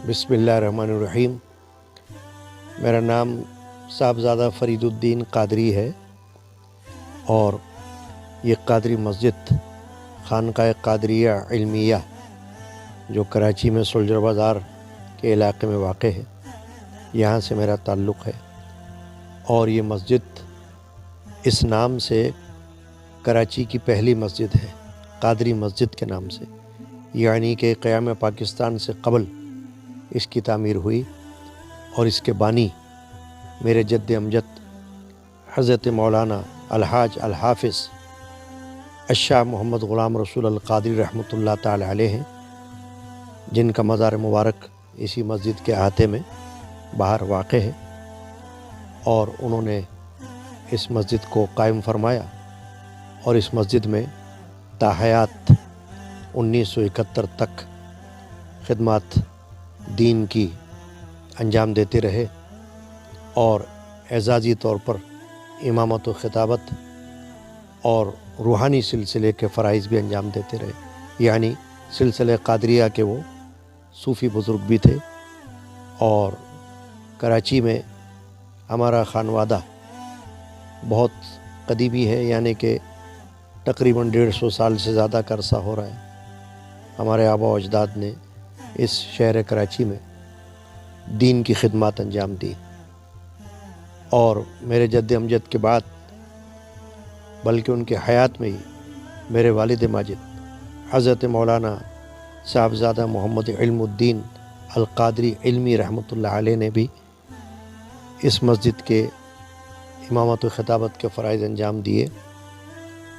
بسم اللہ الرحمن الرحیم۔ میرا نام صاحبزادہ فرید الدین قادری ہے اور یہ قادری مسجد خانقاہ قادریہ علمیہ جو کراچی میں سولجر بازار کے علاقے میں واقع ہے، یہاں سے میرا تعلق ہے۔ اور یہ مسجد اس نام سے کراچی کی پہلی مسجد ہے، قادری مسجد کے نام سے، یعنی کہ قیام پاکستان سے قبل اس کی تعمیر ہوئی اور اس کے بانی میرے جد امجد حضرت مولانا الحاج الحافظ الشاہ محمد غلام رسول القادری رحمۃ اللہ تعالی علیہ ہیں، جن کا مزار مبارک اسی مسجد کے احاطے میں باہر واقع ہے، اور انہوں نے اس مسجد کو قائم فرمایا اور اس مسجد میں تاحیات 1971 تک خدمات دین کی انجام دیتے رہے اور اعزازی طور پر امامت و خطابت اور روحانی سلسلے کے فرائض بھی انجام دیتے رہے، یعنی سلسلہ قادریہ کے وہ صوفی بزرگ بھی تھے۔ اور کراچی میں ہمارا خانوادہ بہت قدیمی ہے، یعنی کہ تقریباً 150 سال سے زیادہ کا عرصہ ہو رہا ہے ہمارے آبا و اجداد نے اس شہر کراچی میں دین کی خدمات انجام دی۔ اور میرے جد امجد کے بعد بلکہ ان کے حیات میں ہی میرے والد ماجد حضرت مولانا صاحبزادہ محمد علم الدین القادری علمی رحمۃ اللہ علیہ نے بھی اس مسجد کے امامت و خطابت کے فرائض انجام دیے،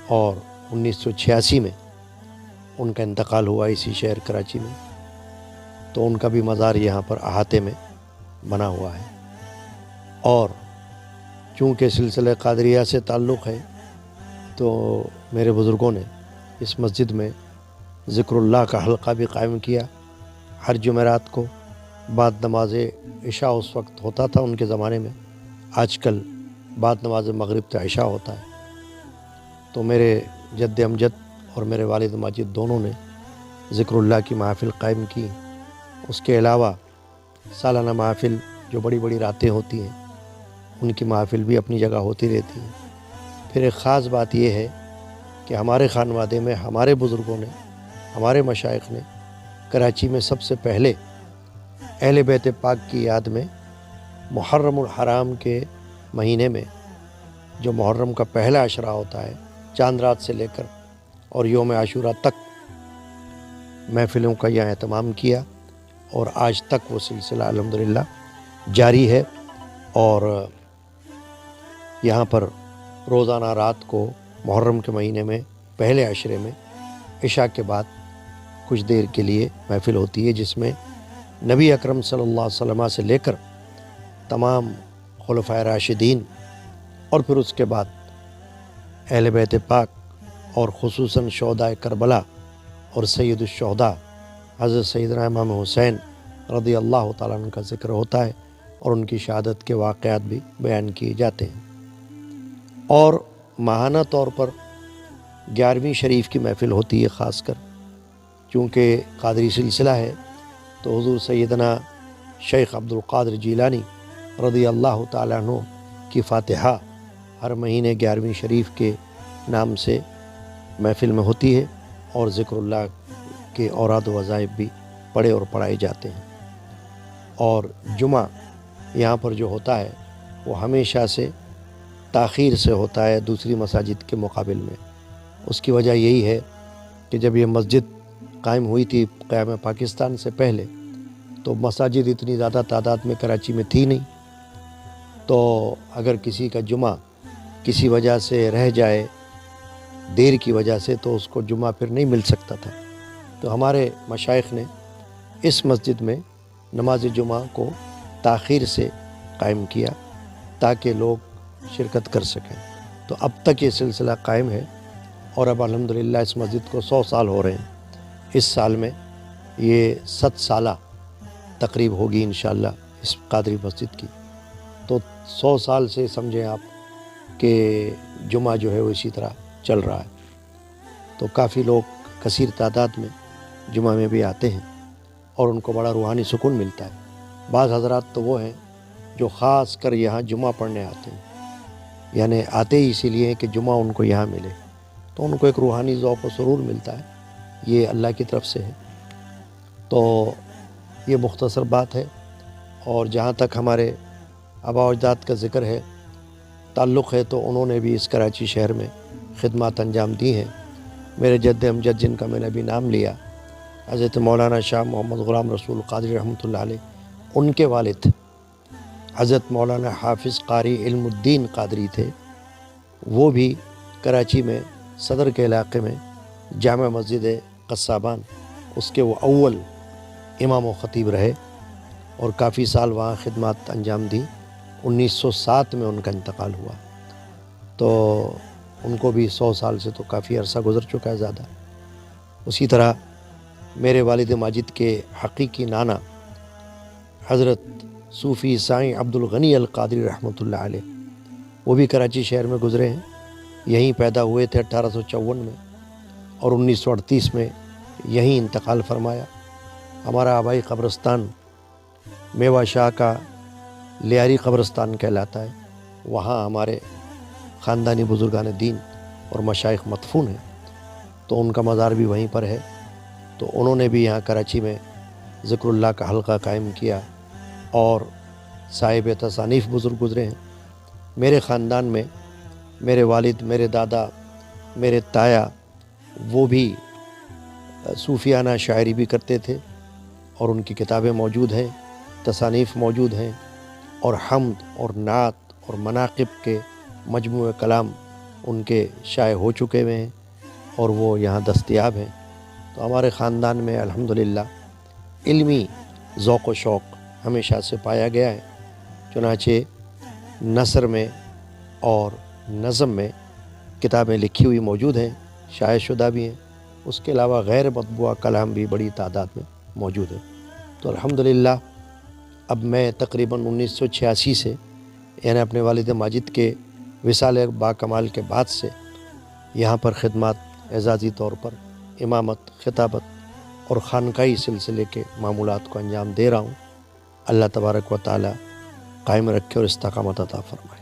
اور 1986 میں ان کا انتقال ہوا اسی شہر کراچی میں، تو ان کا بھی مزار یہاں پر احاطے میں بنا ہوا ہے۔ اور چونکہ سلسلہ قادریہ سے تعلق ہے تو میرے بزرگوں نے اس مسجد میں ذکر اللہ کا حلقہ بھی قائم کیا ہر جمعرات کو بعد نماز عشاء۔ اس وقت ہوتا تھا ان کے زمانے میں، آج کل بعد نماز مغرب تو عشاء ہوتا ہے۔ تو میرے جد امجد اور میرے والد ماجد دونوں نے ذکر اللہ کی محافل قائم کی۔ اس کے علاوہ سالانہ محافل جو بڑی بڑی راتیں ہوتی ہیں، ان کی محافل بھی اپنی جگہ ہوتی رہتی ہیں۔ پھر ایک خاص بات یہ ہے کہ ہمارے خانوادے میں ہمارے بزرگوں نے، ہمارے مشائخ نے کراچی میں سب سے پہلے اہل بیت پاک کی یاد میں محرم الحرام کے مہینے میں، جو محرم کا پہلا عشرہ ہوتا ہے، چاند رات سے لے کر اور یوم عاشورہ تک محفلوں کا یہاں اہتمام کیا، اور آج تک وہ سلسلہ الحمدللہ جاری ہے۔ اور یہاں پر روزانہ رات کو محرم کے مہینے میں پہلے عشرے میں عشاء کے بعد کچھ دیر کے لیے محفل ہوتی ہے، جس میں نبی اکرم صلی اللہ علیہ وسلم سے لے کر تمام خلفائے راشدین اور پھر اس کے بعد اہل بیت پاک اور خصوصاً شہداء کربلا اور سید الشہداء حضرت سیدنا امام حسین رضی اللہ تعالیٰ عنہ کا ذکر ہوتا ہے، اور ان کی شہادت کے واقعات بھی بیان کیے جاتے ہیں۔ اور ماہانہ طور پر 11ویں شریف کی محفل ہوتی ہے، خاص کر چونکہ قادری سلسلہ ہے تو حضور سیدنا شیخ عبد القادر جیلانی رضی اللہ تعالیٰ عنہ کی فاتحہ ہر مہینے 11ویں شریف کے نام سے محفل میں ہوتی ہے، اور ذکر اللہ کے اوراد و وظائف بھی پڑھے اور پڑھائے جاتے ہیں۔ اور جمعہ یہاں پر جو ہوتا ہے وہ ہمیشہ سے تاخیر سے ہوتا ہے دوسری مساجد کے مقابل میں۔ اس کی وجہ یہی ہے کہ جب یہ مسجد قائم ہوئی تھی قیام پاکستان سے پہلے، تو مساجد اتنی زیادہ تعداد میں کراچی میں تھی نہیں، تو اگر کسی کا جمعہ کسی وجہ سے رہ جائے، دیر کی وجہ سے، تو اس کو جمعہ پھر نہیں مل سکتا تھا۔ تو ہمارے مشائخ نے اس مسجد میں نماز جمعہ کو تاخیر سے قائم کیا تاکہ لوگ شرکت کر سکیں۔ تو اب تک یہ سلسلہ قائم ہے، اور اب الحمدللہ اس مسجد کو 100 سال ہو رہے ہیں۔ اس سال میں یہ 7 سالہ تقریب ہوگی انشاءاللہ اس قادری مسجد کی۔ تو 100 سال سے سمجھیں آپ کہ جمعہ جو ہے وہ اسی طرح چل رہا ہے۔ تو کافی لوگ کثیر تعداد میں جمعہ میں بھی آتے ہیں، اور ان کو بڑا روحانی سکون ملتا ہے۔ بعض حضرات تو وہ ہیں جو خاص کر یہاں جمعہ پڑھنے آتے ہیں، یعنی آتے ہی اسی لیے کہ جمعہ ان کو یہاں ملے، تو ان کو ایک روحانی ذوق و سرور ملتا ہے، یہ اللہ کی طرف سے ہے۔ تو یہ مختصر بات ہے۔ اور جہاں تک ہمارے آباء و اجداد کا ذکر ہے، تعلق ہے، تو انہوں نے بھی اس کراچی شہر میں خدمات انجام دی ہیں۔ میرے جد امجد جن کا میں نے ابھی نام لیا، حضرت مولانا شاہ محمد غلام رسول قادری رحمۃ اللہ علیہ، ان کے والد حضرت مولانا حافظ قاری علم الدین قادری تھے، وہ بھی کراچی میں صدر کے علاقے میں جامع مسجد قصابان، اس کے وہ اول امام و خطیب رہے اور کافی سال وہاں خدمات انجام دی۔ 1907 میں ان کا انتقال ہوا، تو ان کو بھی 100 سال سے تو کافی عرصہ گزر چکا ہے زیادہ۔ اسی طرح میرے والد ماجد کے حقیقی نانا حضرت صوفی سائیں عبد الغنی القادری رحمۃ اللہ علیہ، وہ بھی کراچی شہر میں گزرے ہیں، یہیں پیدا ہوئے تھے 1854 میں، اور 1938 میں یہیں انتقال فرمایا۔ ہمارا آبائی قبرستان میوہ شاہ کا لیاری قبرستان کہلاتا ہے، وہاں ہمارے خاندانی بزرگان دین اور مشائخ مدفون ہیں، تو ان کا مزار بھی وہیں پر ہے۔ تو انہوں نے بھی یہاں کراچی میں ذکر اللہ کا حلقہ قائم کیا، اور صاحب تصانیف بزرگ گزرے ہیں۔ میرے خاندان میں میرے والد، میرے دادا، میرے تایا، وہ بھی صوفیانہ شاعری بھی کرتے تھے، اور ان کی کتابیں موجود ہیں، تصانیف موجود ہیں، اور حمد اور نعت اور مناقب کے مجموعہ کلام ان کے شائع ہو چکے ہوئے ہیں، اور وہ یہاں دستیاب ہیں۔ تو ہمارے خاندان میں الحمدللہ علمی ذوق و شوق ہمیشہ سے پایا گیا ہے، چنانچہ نثر میں اور نظم میں کتابیں لکھی ہوئی موجود ہیں، شائع شدہ بھی ہیں، اس کے علاوہ غیر مطبوعہ کلام بھی بڑی تعداد میں موجود ہے۔ تو الحمدللہ اب میں تقریباً 1986 سے، یعنی اپنے والد ماجد کے وصال با کمال کے بعد سے یہاں پر خدمات اعزازی طور پر امامت، خطابت اور خانقاہی سلسلے کے معمولات کو انجام دے رہا ہوں۔ اللہ تبارک و تعالی قائم رکھے اور استقامت عطا فرمائے۔